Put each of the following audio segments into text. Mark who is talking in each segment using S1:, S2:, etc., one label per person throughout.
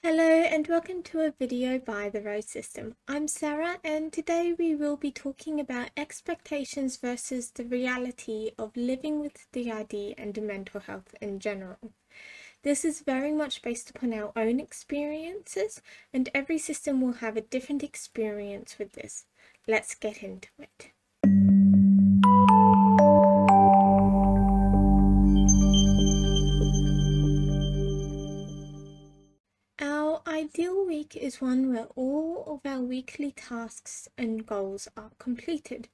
S1: Hello and welcome to a video by the Rose System. I'm Sarah and today we will be talking about expectations versus the reality of living with DID and mental health in general. This is very much based upon our own experiences and every system will have a different experience with this. Let's get into it. Our ideal week is one where all of our weekly tasks and goals are completed.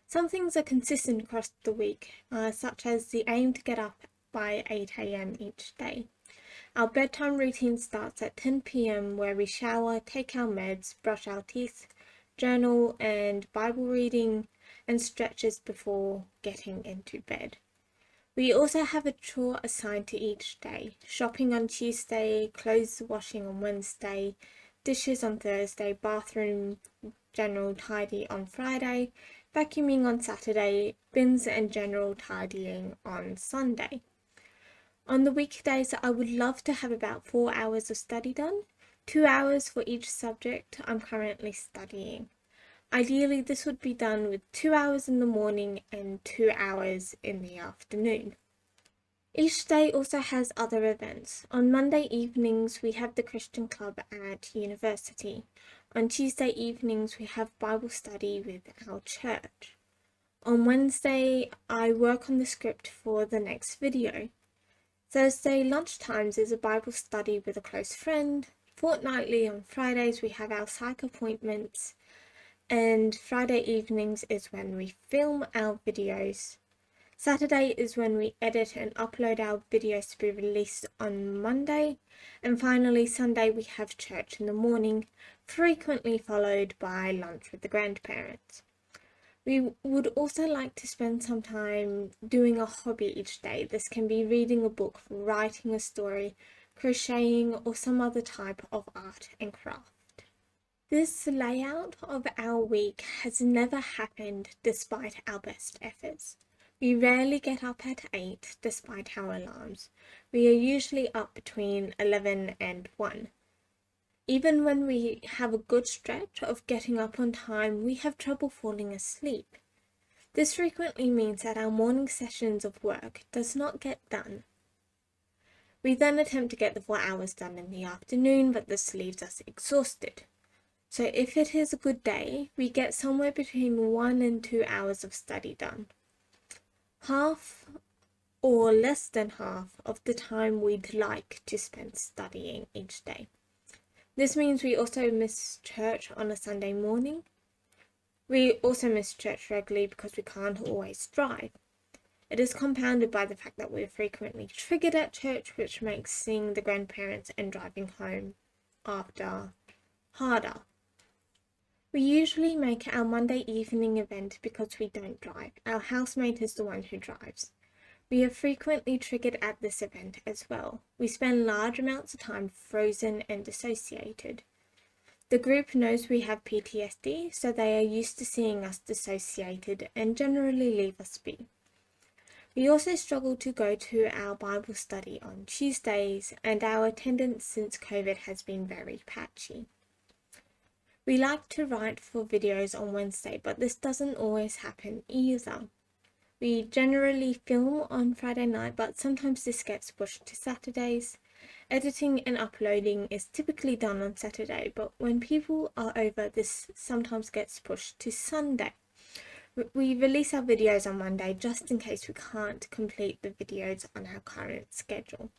S1: Some things are consistent across the week, such as the aim to get up by 8 a.m. each day. Our bedtime routine starts at 10 p.m. where we shower, take our meds, brush our teeth, journal and Bible reading and stretches before getting into bed. We also have a chore assigned to each day: shopping on Tuesday, clothes washing on Wednesday, dishes on Thursday, bathroom general tidy on Friday, vacuuming on Saturday, bins and general tidying on Sunday. On the weekdays, I would love to have about 4 hours of study done, 2 hours for each subject I'm currently studying. Ideally, this would be done with 2 hours in the morning and 2 hours in the afternoon. Each day also has other events. On Monday evenings, we have the Christian Club at university. On Tuesday evenings, we have Bible study with our church. On Wednesday, I work on the script for the next video. Thursday lunchtimes is a Bible study with a close friend. Fortnightly on Fridays, we have our psych appointments. And Friday evenings is when we film our videos. Saturday is when we edit and upload our videos to be released on Monday. And finally, Sunday we have church in the morning, frequently followed by lunch with the grandparents. We would also like to spend some time doing a hobby each day. This can be reading a book, writing a story, crocheting, or some other type of art and craft. This layout of our week has never happened despite our best efforts. We rarely get up at 8 despite our alarms. We are usually up between 11 and 1. Even when we have a good stretch of getting up on time, we have trouble falling asleep. This frequently means that our morning sessions of work does not get done. We then attempt to get the 4 hours done in the afternoon, but this leaves us exhausted. So if it is a good day, we get somewhere between 1 and 2 hours of study done. Half or less than half of the time we'd like to spend studying each day. This means we also miss church on a Sunday morning. We also miss church regularly because we can't always drive. It is compounded by the fact that we're frequently triggered at church, which makes seeing the grandparents and driving home after harder. We usually make our Monday evening event because we don't drive. Our housemate is the one who drives. We are frequently triggered at this event as well. We spend large amounts of time frozen and dissociated. The group knows we have PTSD, so they are used to seeing us dissociated and generally leave us be. We also struggle to go to our Bible study on Tuesdays, and our attendance since COVID has been very patchy. We like to write for videos on Wednesday, but this doesn't always happen either. We generally film on Friday night, but sometimes this gets pushed to Saturdays. Editing and uploading is typically done on Saturday, but when people are over, this sometimes gets pushed to Sunday. We release our videos on Monday just in case we can't complete the videos on our current schedule.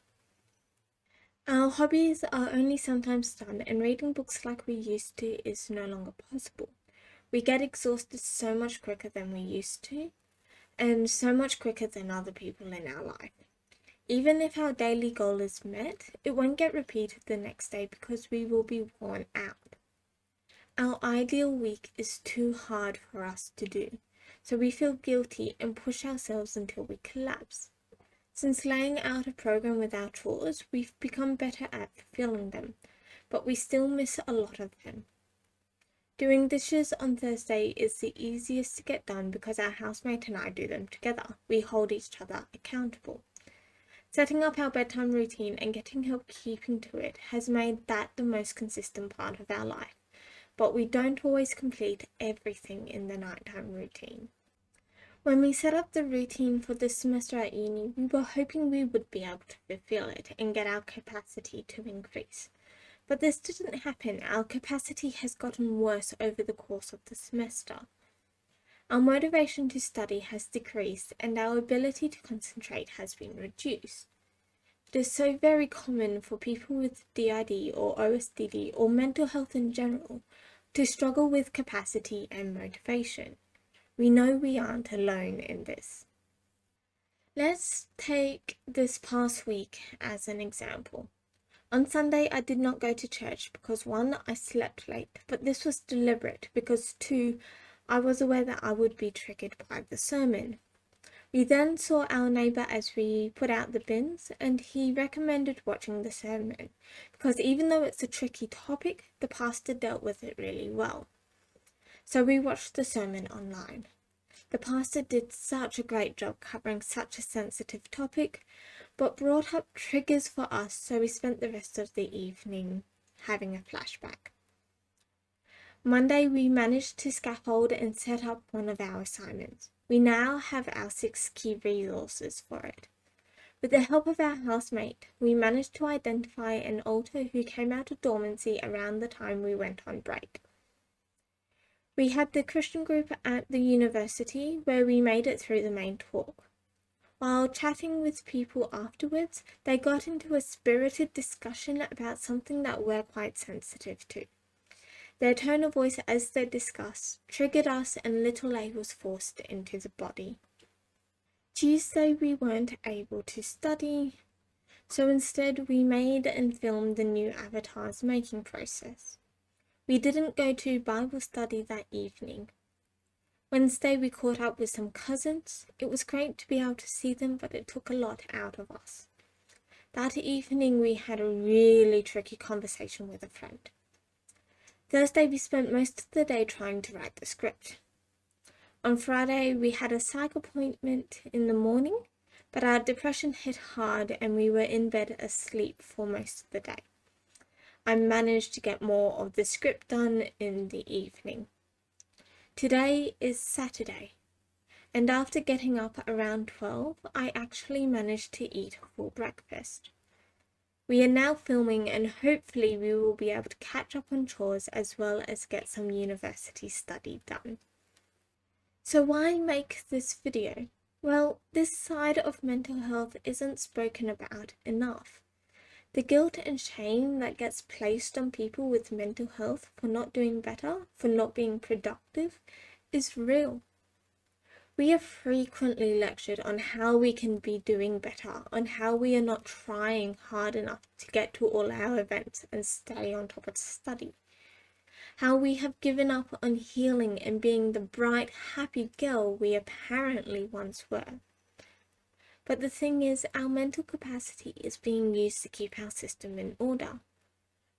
S1: Our hobbies are only sometimes done, and reading books like we used to is no longer possible. We get exhausted so much quicker than we used to, and so much quicker than other people in our life. Even if our daily goal is met, it won't get repeated the next day because we will be worn out. Our ideal week is too hard for us to do, so we feel guilty and push ourselves until we collapse. Since laying out a program with our chores, we've become better at fulfilling them, but we still miss a lot of them. Doing dishes on Thursday is the easiest to get done because our housemate and I do them together. We hold each other accountable. Setting up our bedtime routine and getting help keeping to it has made that the most consistent part of our life, but we don't always complete everything in the nighttime routine. When we set up the routine for this semester at uni, we were hoping we would be able to fulfill it and get our capacity to increase. But this didn't happen. Our capacity has gotten worse over the course of the semester. Our motivation to study has decreased and our ability to concentrate has been reduced. It is so very common for people with DID or OSDD or mental health in general to struggle with capacity and motivation. We know we aren't alone in this. Let's take this past week as an example. On Sunday, I did not go to church because 1, I slept late, but this was deliberate because 2, I was aware that I would be triggered by the sermon. We then saw our neighbour as we put out the bins, and he recommended watching the sermon because even though it's a tricky topic, the pastor dealt with it really well. So we watched the sermon online. The pastor did such a great job covering such a sensitive topic, but brought up triggers for us, so we spent the rest of the evening having a flashback. Monday, we managed to scaffold and set up one of our assignments. We now have our 6 key resources for it. With the help of our housemate, we managed to identify an altar who came out of dormancy around the time we went on break. We had the Christian group at the university where we made it through the main talk. While chatting with people afterwards, they got into a spirited discussion about something that we're quite sensitive to. Their tone of voice as they discussed triggered us and little A was forced into the body. Tuesday we weren't able to study, so instead we made and filmed the new avatar's making process. We didn't go to Bible study that evening. Wednesday we caught up with some cousins. It was great to be able to see them, but it took a lot out of us. That evening we had a really tricky conversation with a friend. Thursday we spent most of the day trying to write the script. On Friday we had a psych appointment in the morning, but our depression hit hard and we were in bed asleep for most of the day. I managed to get more of the script done in the evening. Today is Saturday, and after getting up around 12, I actually managed to eat a full breakfast. We are now filming and hopefully we will be able to catch up on chores as well as get some university study done. So why make this video? Well, this side of mental health isn't spoken about enough. The guilt and shame that gets placed on people with mental health for not doing better, for not being productive, is real. We are frequently lectured on how we can be doing better, on how we are not trying hard enough to get to all our events and stay on top of study. How we have given up on healing and being the bright, happy girl we apparently once were. But the thing is, our mental capacity is being used to keep our system in order.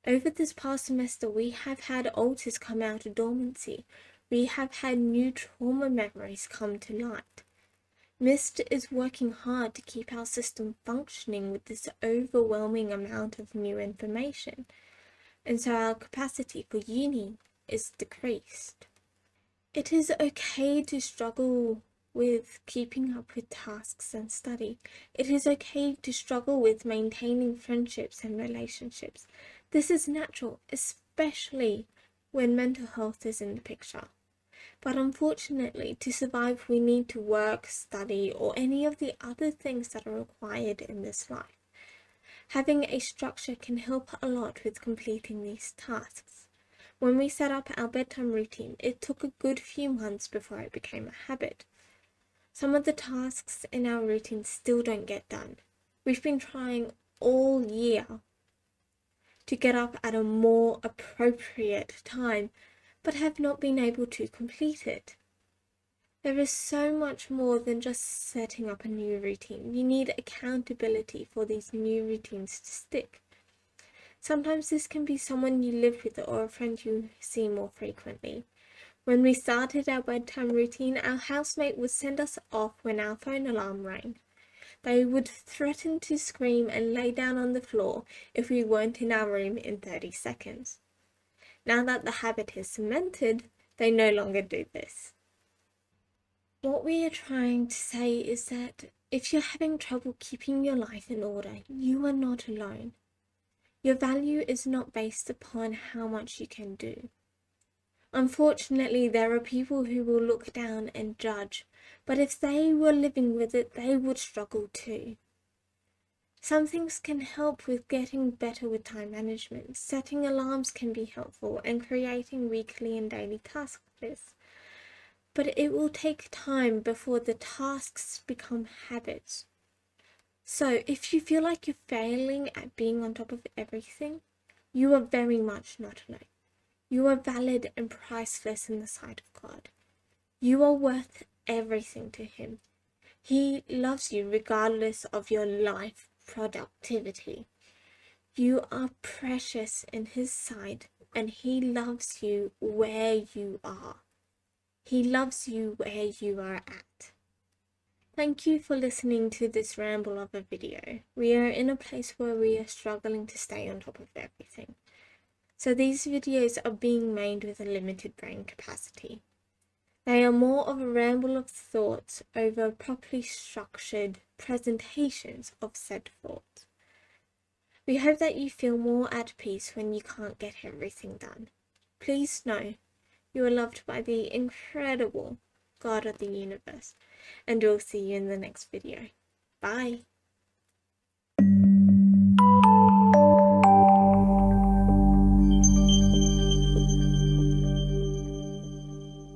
S1: Over this past semester, we have had altars come out of dormancy. We have had new trauma memories come to light. MIST is working hard to keep our system functioning with this overwhelming amount of new information, and so our capacity for uni is decreased. It is okay to struggle with keeping up with tasks and study. It is okay to struggle with maintaining friendships and relationships. This is natural, especially when mental health is in the picture. But unfortunately, to survive, we need to work, study, or any of the other things that are required in this life. Having a structure can help a lot with completing these tasks. When we set up our bedtime routine, it took a good few months before it became a habit. Some of the tasks in our routine still don't get done. We've been trying all year to get up at a more appropriate time, but have not been able to complete it. There is so much more than just setting up a new routine. You need accountability for these new routines to stick. Sometimes this can be someone you live with or a friend you see more frequently. When we started our bedtime routine, our housemate would send us off when our phone alarm rang. They would threaten to scream and lay down on the floor if we weren't in our room in 30 seconds. Now that the habit is cemented, they no longer do this. What we are trying to say is that if you're having trouble keeping your life in order, you are not alone. Your value is not based upon how much you can do. Unfortunately, there are people who will look down and judge, but if they were living with it, they would struggle too. Some things can help with getting better with time management. Setting alarms can be helpful, and creating weekly and daily task lists. But it will take time before the tasks become habits. So if you feel like you're failing at being on top of everything, you are very much not alone. You are valid and priceless in the sight of God. You are worth everything to Him. He loves you regardless of your life productivity. You are precious in His sight, and He loves you where you are. He loves you where you are at. Thank you for listening to this ramble of a video. We are in a place where we are struggling to stay on top of everything. So these videos are being made with a limited brain capacity. They are more of a ramble of thoughts over properly structured presentations of said thoughts. We hope that you feel more at peace when you can't get everything done. Please know you are loved by the incredible God of the universe, and we'll see you in the next video. Bye!